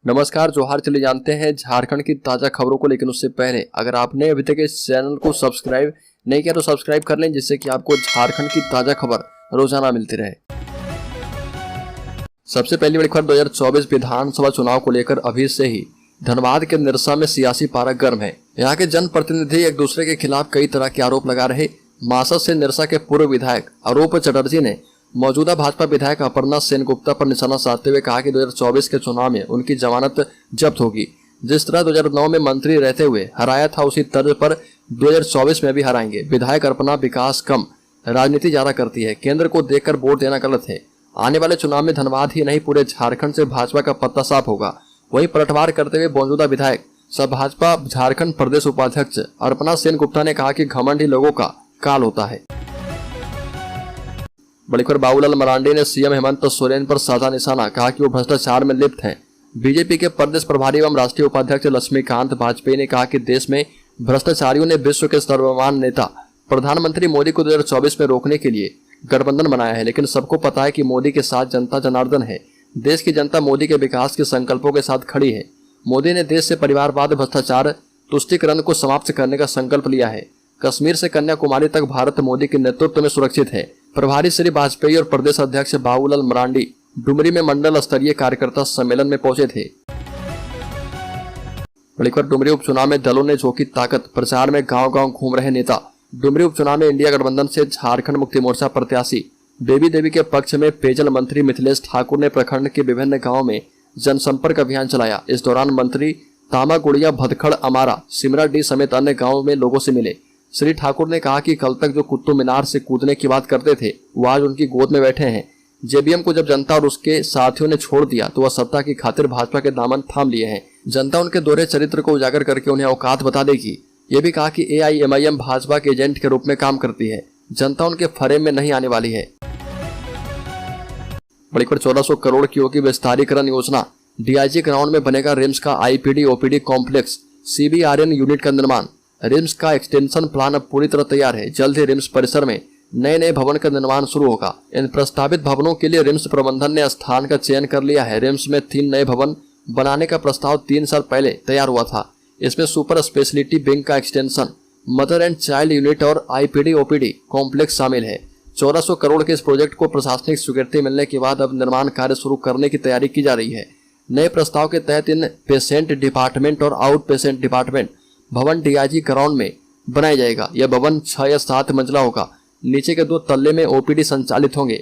नमस्कार जोहार। चले जानते हैं झारखंड की ताजा खबरों को, लेकिन उससे पहले अगर आपने अभी तक इस चैनल को सब्सक्राइब नहीं किया तो सब्सक्राइब कर लें, जिससे कि आपको झारखंड की ताजा खबर रोजाना मिलती रहे। सबसे पहली बड़ी खबर 2024 विधानसभा चुनाव को लेकर अभी से ही धनबाद के निरसा में सियासी पारा गर्म है। यहाँ के जनप्रतिनिधि एक दूसरे के खिलाफ कई तरह के आरोप लगा रहे। मासद से निरसा के पूर्व विधायक अरूप चटर्जी ने मौजूदा भाजपा विधायक अपर्णा सेनगुप्ता पर निशाना साधते हुए कहा कि 2024 के चुनाव में उनकी जमानत जब्त होगी। जिस तरह 2009 में मंत्री रहते हुए हराया था, उसी तर्ज पर 2024 में भी हराएंगे। विधायक अपर्णा विकास कम राजनीति ज्यादा करती है, केंद्र को देखकर वोट देना गलत है। आने वाले चुनाव में धनबाद ही नहीं पूरे झारखंड से भाजपा का पत्ता साफ होगा। वहीं पलटवार करते हुए मौजूदा विधायक सह भाजपा झारखंड प्रदेश उपाध्यक्ष अपर्णा सेनगुप्ता ने कहा कि घमंड ही लोगों का काल होता है। बड़ी खबर बाबूलाल मरांडी ने सीएम हेमंत सोरेन पर साधा निशाना, कहा कि वो भ्रष्टाचार में लिप्त हैं। बीजेपी के प्रदेश प्रभारी एवं राष्ट्रीय उपाध्यक्ष लक्ष्मीकांत वाजपेयी ने कहा कि देश में भ्रष्टाचारियों ने विश्व के सर्वमान्य नेता प्रधानमंत्री मोदी को 2024 में रोकने के लिए गठबंधन बनाया है, लेकिन सबको पता है कि मोदी के साथ जनता जनार्दन है। देश की जनता मोदी के विकास के संकल्पों के साथ खड़ी है। मोदी ने देश से परिवारवाद, भ्रष्टाचार, तुष्टीकरण को समाप्त करने का संकल्प लिया है। कश्मीर से कन्याकुमारी तक भारत मोदी के नेतृत्व में सुरक्षित है। प्रभारी श्री वाजपेयी और प्रदेश अध्यक्ष बाबूलाल मरांडी डुमरी में मंडल स्तरीय कार्यकर्ता सम्मेलन में पहुंचे थे। बड़ी खबर डुमरी उपचुनाव में दलों ने झोंकी ताकत, प्रचार में गांव-गांव घूम रहे नेता। डुमरी उपचुनाव में इंडिया गठबंधन से झारखंड मुक्ति मोर्चा प्रत्याशी बेबी देवी के पक्ष में पेयजल मंत्री मिथिलेश ठाकुर ने प्रखंड के विभिन्न गाँव में जनसंपर्क अभियान चलाया। इस दौरान मंत्री तामागुड़िया, भदखड़, अमारा, सिमराडीह समेत अन्य गाँवों में लोगों से मिले। श्री ठाकुर ने कहा कि कल तक जो कुतुब मीनार से कूदने की बात करते थे, वो आज उनकी गोद में बैठे हैं। जेबीएम को जब जनता और उसके साथियों ने छोड़ दिया तो वह सत्ता की खातिर भाजपा के दामन थाम लिए हैं। जनता उनके दोहरे चरित्र को उजागर करके उन्हें औकात बता देगी। ये भी कहा कि AIMIM भाजपा के एजेंट के रूप में काम करती है। जनता उनके फरेब में नहीं आने वाली है। बड़ी खबर 1400 करोड़ की होगी विस्तारीकरण योजना। DIG ग्राउंड में बनेगा रिम्स का IPD OPD complex, CBRN unit का निर्माण। रिम्स का एक्सटेंशन प्लान अब पूरी तरह तैयार है। जल्द ही रिम्स परिसर में नए भवन का निर्माण शुरू होगा। इन प्रस्तावित भवनों के लिए रिम्स प्रबंधन ने स्थान का चयन कर लिया है। रिम्स में 3 नए भवन बनाने का प्रस्ताव 3 साल पहले तैयार हुआ था। इसमें सुपर स्पेशलिटी विंग का extension, mother and child unit और IPD OPD कॉम्प्लेक्स शामिल है। 1400 करोड़ के इस प्रोजेक्ट को प्रशासनिक स्वीकृति मिलने के बाद अब निर्माण कार्य शुरू करने की तैयारी की जा रही है। नए प्रस्ताव के तहत इन पेशेंट डिपार्टमेंट और आउट पेशेंट डिपार्टमेंट भवन DIG ग्राउंड में बनाया जाएगा। यह भवन 6 या 7 मंजिला होगा। नीचे के 2 तल्ले में OPD संचालित होंगे।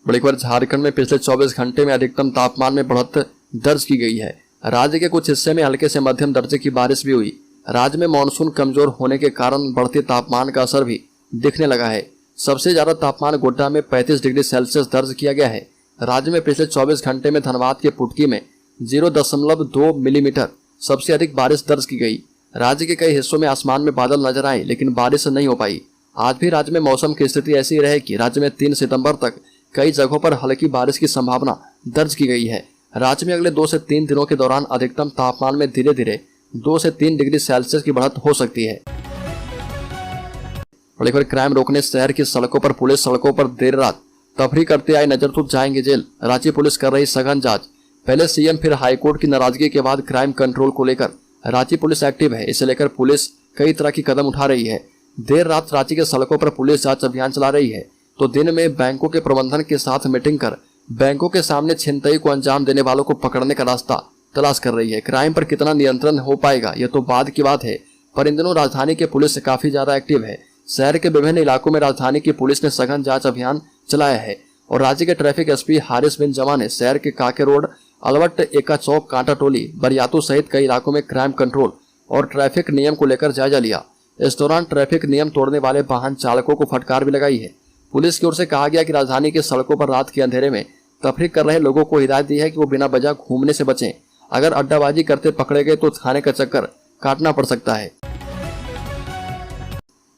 बड़ी खबर झारखंड में पिछले 24 घंटे में अधिकतम तापमान में बढ़त दर्ज की गई है। राज्य के कुछ हिस्से में हल्के से मध्यम दर्जे की बारिश भी हुई। राज्य में मानसून कमजोर होने के कारण बढ़ते तापमान का असर भी दिखने लगा है। सबसे ज्यादा तापमान गोड्डा में 35 डिग्री सेल्सियस दर्ज किया गया है। राज्य में पिछले 24 घंटे में धनबाद के पुटकी में 0.2 मिलीमीटर सबसे अधिक बारिश दर्ज की गई। राज्य के कई हिस्सों में आसमान में बादल नजर आए, लेकिन बारिश नहीं हो पाई। आज भी राज्य में मौसम की स्थिति ऐसी रहेगी। राज्य में 3 सितंबर तक कई जगहों पर हल्की बारिश की संभावना दर्ज की गई है। राज्य में अगले 2 से 3 दिनों के दौरान अधिकतम तापमान में धीरे धीरे 2 से 3 डिग्री सेल्सियस की बढ़त हो सकती है। बड़ी खबर क्राइम रोकने शहर की सड़कों पर पुलिस सड़कों पर देर रात तफरी करते आए नजर तो जाएंगे जेल। रांची पुलिस कर रही सघन जांच। पहले CM फिर हाईकोर्ट की नाराजगी के बाद क्राइम कंट्रोल को लेकर रांची पुलिस एक्टिव है। इसे लेकर पुलिस कई तरह की कदम उठा रही है। देर रात रांची के सड़कों पर पुलिस जांच अभियान चला रही है, तो दिन में बैंकों के प्रबंधन के साथ मीटिंग कर बैंकों के सामने छिनतई को अंजाम देने वालों को पकड़ने का रास्ता तलाश कर रही है। क्राइम पर कितना नियंत्रण हो पाएगा यह तो बाद की बात है, पर इन दिनों राजधानी की पुलिस काफी ज्यादा एक्टिव है। शहर के विभिन्न इलाकों में राजधानी की पुलिस ने सघन जाँच अभियान चलाया है और राज्य के ट्रैफिक SP हारिस बिन जमा ने शहर के काके रोड, अलवट, एका चौक, कांटा टोली, बरियातू सहित कई इलाकों में क्राइम कंट्रोल और ट्रैफिक नियम को लेकर जायजा लिया। इस दौरान ट्रैफिक नियम तोड़ने वाले वाहन चालकों को फटकार भी लगाई है। पुलिस की ओर से कहा गया कि राजधानी के सड़कों पर रात के अंधेरे में तफरीक कर रहे लोगों को हिदायत दी है कि वो बिना वजह घूमने से बचें। अगर अड्डाबाजी करते पकड़े गए तो थाने का चक्कर काटना पड़ सकता है।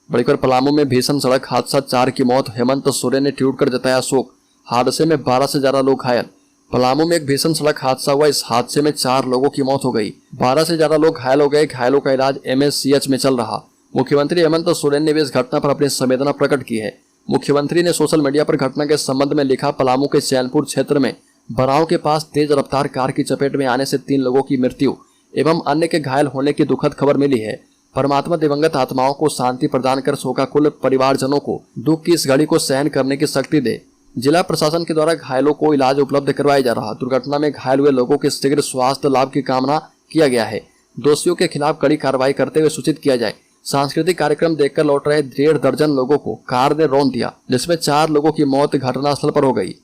बड़ी खबर पलामू में भीषण सड़क हादसा, 4 की मौत। हेमंत सोरेन ने ट्वीट कर जताया शोक। हादसे में 12 से ज्यादा लोग घायल। पलामू में एक भीषण सड़क हादसा हुआ। इस हादसे में 4 लोगों की मौत हो गई, 12 से ज्यादा लोग घायल हो गए। घायलों का इलाज MSCH में चल रहा। मुख्यमंत्री हेमंत सोरेन ने भी इस घटना पर अपनी संवेदना प्रकट की है। मुख्यमंत्री ने सोशल मीडिया पर घटना के संबंध में लिखा, पलामू के चैनपुर क्षेत्र में बराव के पास तेज रफ्तार कार की चपेट में आने से 3 लोगों की मृत्यु एवं अन्य के घायल होने की दुखद खबर मिली है। परमात्मा दिवंगत आत्माओं को शांति प्रदान कर शोकाकुल परिवारजनों को दुख की इस घड़ी को सहन करने की शक्ति दे। जिला प्रशासन के द्वारा घायलों को इलाज उपलब्ध करवाया जा रहा। दुर्घटना में घायल हुए लोगों के शीघ्र स्वास्थ्य लाभ की कामना किया गया है। दोषियों के खिलाफ कड़ी कार्रवाई करते हुए सूचित किया जाए। सांस्कृतिक कार्यक्रम देखकर लौट रहे 1.5 दर्जन लोगों को कार ने रौंद दिया, जिसमें 4 लोगों की मौत घटनास्थल पर हो गई।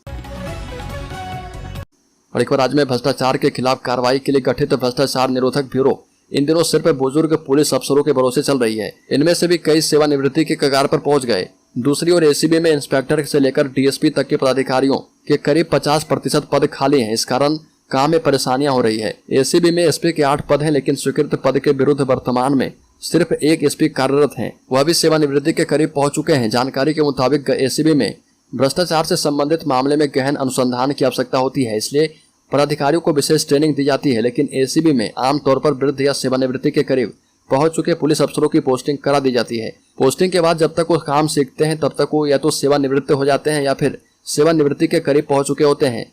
और एक बार राज्य में भ्रष्टाचार के खिलाफ कार्रवाई के लिए गठित भ्रष्टाचार निरोधक ब्यूरो इन दिनों सिर्फ बुजुर्ग पुलिस अफसरों के भरोसे चल रही है। इनमें से भी कई सेवानिवृत्ति के कगार पर पहुंच गए। दूसरी ओर एसीबी में इंस्पेक्टर से लेकर डीएसपी तक के पदाधिकारियों के करीब 50% पद खाली हैं। इस कारण काम में परेशानियां हो रही है। एसीबी में एसपी के 8 पद हैं, लेकिन स्वीकृत पद के विरुद्ध वर्तमान में सिर्फ 1 एसपी कार्यरत हैं। वह भी सेवानिवृत्ति के करीब पहुंच चुके हैं। जानकारी के मुताबिक एसीबी में भ्रष्टाचार से संबंधित मामले में गहन अनुसंधान की आवश्यकता होती है, इसलिए पदाधिकारियों को विशेष ट्रेनिंग दी जाती है। लेकिन एसीबी में आमतौर पर वृद्ध या सेवानिवृत्ति के करीब पहुंच चुके पुलिस अफसरों की पोस्टिंग करा दी जाती है। पोस्टिंग के बाद जब तक वो काम सीखते हैं तब तक वो या तो सेवानिवृत्त हो जाते हैं या फिर सेवानिवृत्ति के करीब पहुंच चुके होते हैं।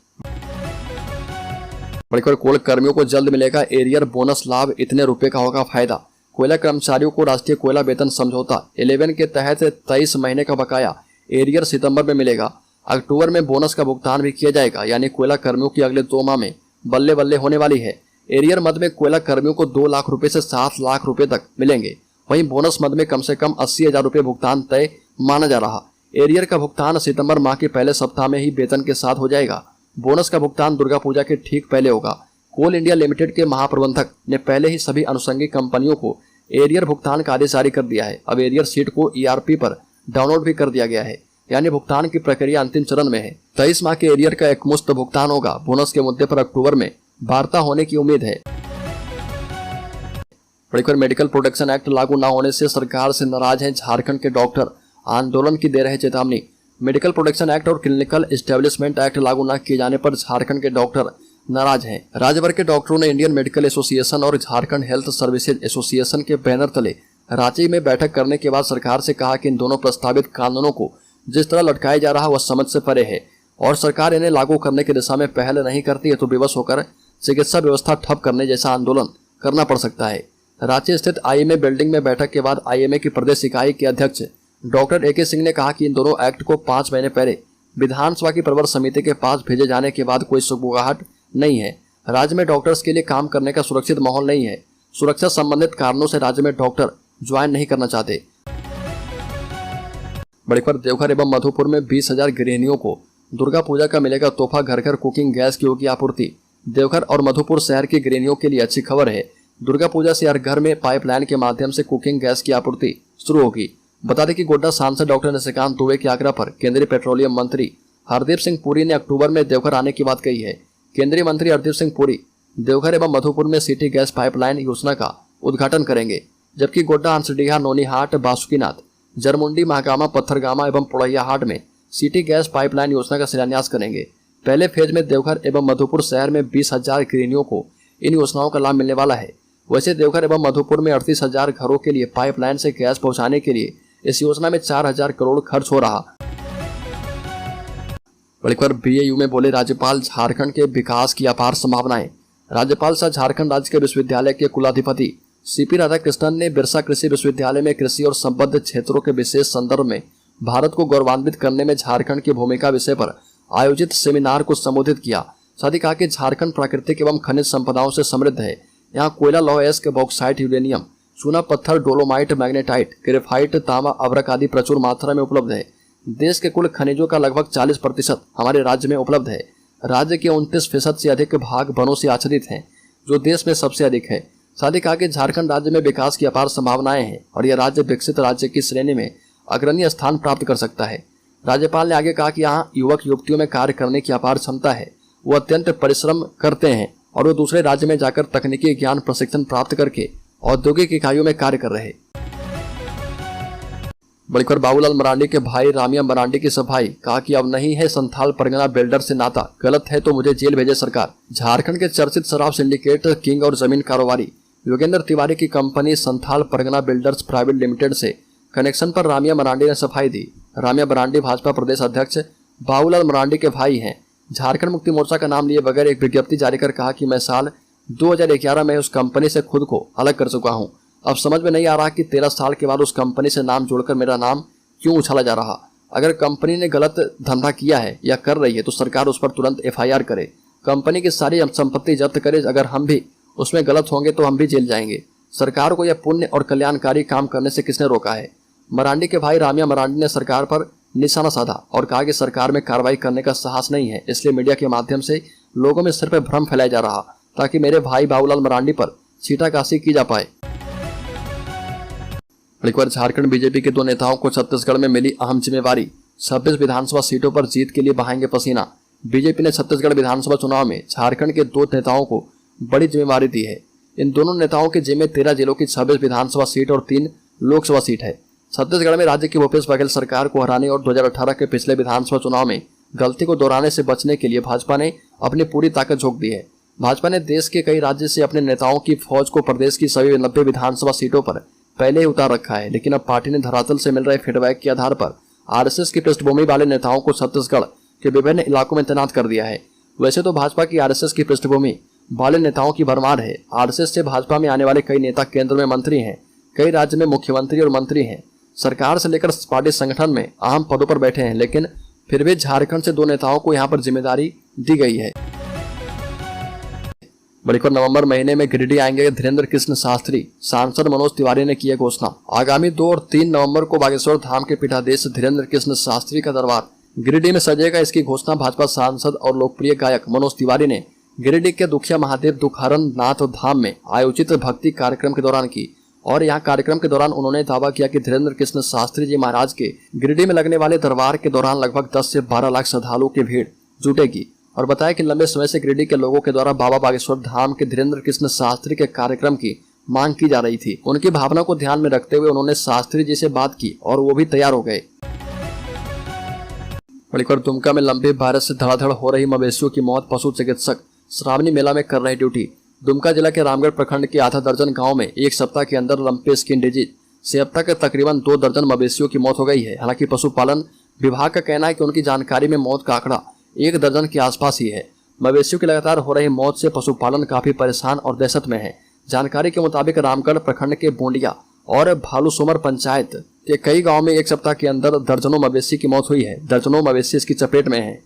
बड़े कोल कर्मियों को जल्द मिलेगा एरियर बोनस लाभ, इतने रुपए का होगा फायदा। कोयला कर्मचारियों को राष्ट्रीय कोयला वेतन समझौता 11 के तहत 23 महीने का बकाया एरियर सितंबर में मिलेगा। अक्टूबर में बोनस का भुगतान भी किया जाएगा, यानी कोयला कर्मियों की अगले 2 माह में बल्ले बल्ले होने वाली है। एरियर मद में कोयला कर्मियों को 2 लाख रुपए से 7 लाख रुपए तक मिलेंगे। वहीं बोनस मद में कम से कम 80,000 रुपए भुगतान तय माना जा रहा। एरियर का भुगतान सितंबर माह के पहले सप्ताह में ही वेतन के साथ हो जाएगा। बोनस का भुगतान दुर्गा पूजा के ठीक पहले होगा। कोल इंडिया लिमिटेड के महाप्रबंधक ने पहले ही सभी अनुषंगिक कंपनियों को एरियर भुगतान का आदेश जारी कर दिया है। अब एरियर शीट को ईआरपी पर डाउनलोड भी कर दिया गया है, यानी भुगतान की प्रक्रिया अंतिम चरण में है। 23 माह के एरियर का एकमुश्त भुगतान होगा। बोनस के मुद्दे पर अक्टूबर में वार्ता होने की उम्मीद है। बड़ीकर मेडिकल प्रोटेक्शन एक्ट लागू न होने से सरकार से नाराज हैं झारखंड के डॉक्टर, आंदोलन की दे रहे चेतावनी। मेडिकल प्रोटेक्शन एक्ट और क्लिनिकल एस्टेब्लिशमेंट एक्ट लागू न किए जाने पर झारखंड के डॉक्टर नाराज हैं। राज्य भर के डॉक्टरों ने इंडियन मेडिकल एसोसिएशन और झारखंड हेल्थ सर्विसेज एसोसिएशन के बैनर तले रांची में बैठक करने के बाद सरकार से कहा कि इन दोनों प्रस्तावित कानूनों को जिस तरह लटकाया जा रहा वह समझ से परे है और सरकार इन्हें लागू करने की दिशा में पहल नहीं करती है तो विवश होकर चिकित्सा व्यवस्था ठप करने जैसा आंदोलन करना पड़ सकता है। रांची स्थित आईएमए बिल्डिंग में बैठक के बाद आईएमए की प्रदेश इकाई के अध्यक्ष डॉक्टर ए.के. सिंह ने कहा कि इन दोनों एक्ट को 5 महीने पहले विधानसभा की प्रवर समिति के पास भेजे जाने के बाद कोई सुगबुगाहट नहीं है। राज्य में डॉक्टर्स के लिए काम करने का सुरक्षित माहौल नहीं है। सुरक्षा संबंधित कारणों से राज्य में डॉक्टर ज्वाइन नहीं करना चाहते। बड़ीपर देवघर एवं मधुपुर में 20,000 गृहिणियों को दुर्गा पूजा का मिलेगा तोहफा, घर घर कुकिंग गैस की होगी आपूर्ति। देवघर और मधुपुर शहर की गृहिणियों के लिए अच्छी खबर है। दुर्गा पूजा से हर घर में पाइपलाइन के माध्यम से कुकिंग गैस की आपूर्ति शुरू होगी। बता दें कि गोड्डा सांसद डॉक्टर निशिकांत दुबे के आग्रह पर केंद्रीय पेट्रोलियम मंत्री हरदीप सिंह पुरी ने अक्टूबर में देवघर आने की बात कही है। केंद्रीय मंत्री हरदीप सिंह पुरी देवघर एवं मधुपुर में सिटी गैस पाइपलाइन योजना का उद्घाटन करेंगे, जबकि गोड्डा, हंसडीहा, नोनीहाट, बासुकीनाथ, जरमुंडी, महागामा, पत्थरगामा एवं पोड़ैयाहाट में सिटी गैस पाइपलाइन योजना का शिलान्यास करेंगे। पहले फेज में देवघर एवं मधुपुर शहर में 20,000 गृहिणियों को इन योजनाओं का लाभ मिलने वाला है। वैसे देवघर एवं मधुपुर में 38,000 घरों के लिए पाइपलाइन से गैस पहुंचाने के लिए इस योजना में 4,000 करोड़ खर्च हो रहा। बड़ीपर बीएयू में बोले राज्यपाल, झारखंड के विकास की अपार संभावनाएं। राज्यपाल सह झारखंड राज्य के विश्वविद्यालय के कुलाधिपति सीपी राधाकृष्णन ने बिरसा कृषि विश्वविद्यालय में कृषि और संबद्ध क्षेत्रों के विशेष संदर्भ में भारत को गौरवान्वित करने में झारखंड की भूमिका विषय पर आयोजित सेमिनार को संबोधित किया। साथ ही कहा कि झारखंड प्राकृतिक एवं खनिज संपदाओं से समृद्ध है। यहाँ कोयला, लौह अयस्क, बॉक्साइट, यूरेनियम, चूना पत्थर, डोलोमाइट, मैग्नेटाइट, ग्रेफाइट, तांबा, अभ्रक आदि प्रचुर मात्रा में उपलब्ध है। देश के कुल खनिजों का लगभग 40% हमारे राज्य में उपलब्ध है। राज्य के 29% से अधिक भाग वनों से आच्छादित हैं, जो देश में सबसे अधिक है। साथ ही कहा कि झारखंड राज्य में विकास की अपार संभावनाएं हैं और यह राज्य विकसित राज्य की श्रेणी में अग्रणी स्थान प्राप्त कर सकता है। राज्यपाल ने आगे कहा कि यहाँ युवक युवतियों में कार्य करने की अपार क्षमता है। वो अत्यंत परिश्रम करते हैं और वो दूसरे राज्य में जाकर तकनीकी ज्ञान प्रशिक्षण प्राप्त करके औद्योगिक इकाइयों में कार्य कर रहे। बड़ीकर बाबूलाल मरांडी के भाई रामिया मरांडी की सफाई, कहा कि अब नहीं है संथाल परगना बिल्डर से नाता, गलत है तो मुझे जेल भेजे सरकार। झारखंड के चर्चित शराब सिंडिकेट किंग और जमीन कारोबारी योगेंद्र तिवारी की company Santhal Pargana builders private limited से कनेक्शन पर रामिया मरांडी ने सफाई दी। रामिया मरांडी भाजपा प्रदेश अध्यक्ष बाबूलाल मरांडी के भाई हैं। झारखंड मुक्ति मोर्चा का नाम लिए बगैर एक विज्ञप्ति जारी कर कहा कि मैं साल 2011 में उस कंपनी से खुद को अलग कर चुका हूं। अब समझ में नहीं आ रहा कि 13 साल के बाद उस कंपनी से नाम जोड़कर मेरा नाम क्यों उछाला जा रहा। अगर कंपनी ने गलत धंधा किया है या कर रही है तो सरकार उस पर तुरंत FIR करे, कंपनी की सारी संपत्ति जब्त करे। अगर हम भी उसमें गलत होंगे तो हम भी जेल जाएंगे। सरकार को यह पुण्य और कल्याणकारी काम करने से किसने रोका है? मरांडी के भाई रामिया मरांडी ने सरकार पर निशाना साधा और कहा कि सरकार में कार्रवाई करने का साहस नहीं है, इसलिए मीडिया के माध्यम से लोगों में सिर पर भ्रम फैलाया जा रहा ताकि मेरे भाई बाबूलाल मरांडी पर छीटाकशी की जा पाए। एक बार झारखंड बीजेपी के 2 नेताओं को छत्तीसगढ़ में मिली अहम जिम्मेवारी। 26 विधानसभा सीटों पर जीत के लिए बहाएंगे पसीना। बीजेपी ने छत्तीसगढ़ विधानसभा चुनाव में झारखंड के 2 नेताओं को बड़ी जिम्मेवारी दी है। इन दोनों नेताओं के जिम्मे 13 जिलों की 26 विधानसभा सीट और 3 लोकसभा सीट है। छत्तीसगढ़ में राज्य की भूपेश बघेल सरकार को हराने और 2018 के पिछले विधानसभा चुनाव में गलती को दोहराने से बचने के लिए भाजपा ने अपनी पूरी ताकत झोंक दी है। भाजपा ने देश के कई राज्य से अपने नेताओं की फौज को प्रदेश की सभी 90 विधानसभा सीटों पर पहले ही उतार रखा है, लेकिन अब पार्टी ने धरातल से मिल रहे फीडबैक के आधार पर RSS की पृष्ठभूमि वाले नेताओं को छत्तीसगढ़ के विभिन्न इलाकों में तैनात कर दिया है। वैसे तो भाजपा की RSS की पृष्ठभूमि वाले नेताओं की भरमार है। RSS से भाजपा में आने वाले कई नेता केंद्र में मंत्री हैं, कई राज्य में मुख्यमंत्री और मंत्री हैं, सरकार से लेकर पार्टी संगठन में अहम पदों पर बैठे हैं, लेकिन फिर भी झारखंड से 2 नेताओं को यहां पर जिम्मेदारी दी गई है। बड़ीपुर नवंबर महीने में गिरिडीह आएंगे धीरेन्द्र कृष्ण शास्त्री। सांसद मनोज तिवारी ने की घोषणा। आगामी 2 और 3 नवंबर को बागेश्वर धाम के पीठाधीश धीरेन्द्र कृष्ण शास्त्री का दरबार गिरिडीह में सजेगा। इसकी घोषणा भाजपा सांसद और लोकप्रिय गायक मनोज तिवारी ने गिरिडीह के दुखिया महादेव दुखहरण नाथ धाम में आयोजित भक्ति कार्यक्रम के दौरान की और यहाँ कार्यक्रम के दौरान उन्होंने दावा किया कि धीरेन्द्र कृष्ण शास्त्री जी महाराज के गिरिडीह में लगने वाले दरबार के दौरान लगभग 10 से 12 लाख श्रद्धालुओं की भीड़ जुटेगी और बताया कि लंबे समय से गिरिडीह के लोगों के द्वारा बाबा बागेश्वर धाम के धीरेन्द्र कृष्ण शास्त्री के कार्यक्रम की मांग की जा रही थी। उनकी भावना को ध्यान में रखते हुए उन्होंने शास्त्री जी से बात की और वो भी तैयार हो गए। बड़ीपुर दुमका में लंबे वायरस से धड़ाधड़ हो रही मवेशियों की मौत। पशु चिकित्सक श्रावणी मेला में कर रहे ड्यूटी। दुमका जिला के रामगढ़ प्रखंड के आधा दर्जन गांव में एक सप्ताह के अंदर लंपे स्किन डिजीज से अब तक तकरीबन 2 दर्जन मवेशियों की मौत हो गई है। हालांकि पशुपालन विभाग का कहना है कि उनकी जानकारी में मौत का आंकड़ा 1 दर्जन के आसपास ही है। मवेशियों की लगातार हो रही मौत से पशुपालन काफी परेशान और दहशत में है। जानकारी के मुताबिक रामगढ़ प्रखंड के बोंडिया और भालूसुमर पंचायत के कई गाँव में एक सप्ताह के अंदर दर्जनों मवेशी की मौत हुई है। दर्जनों मवेशी इसकी चपेट में है।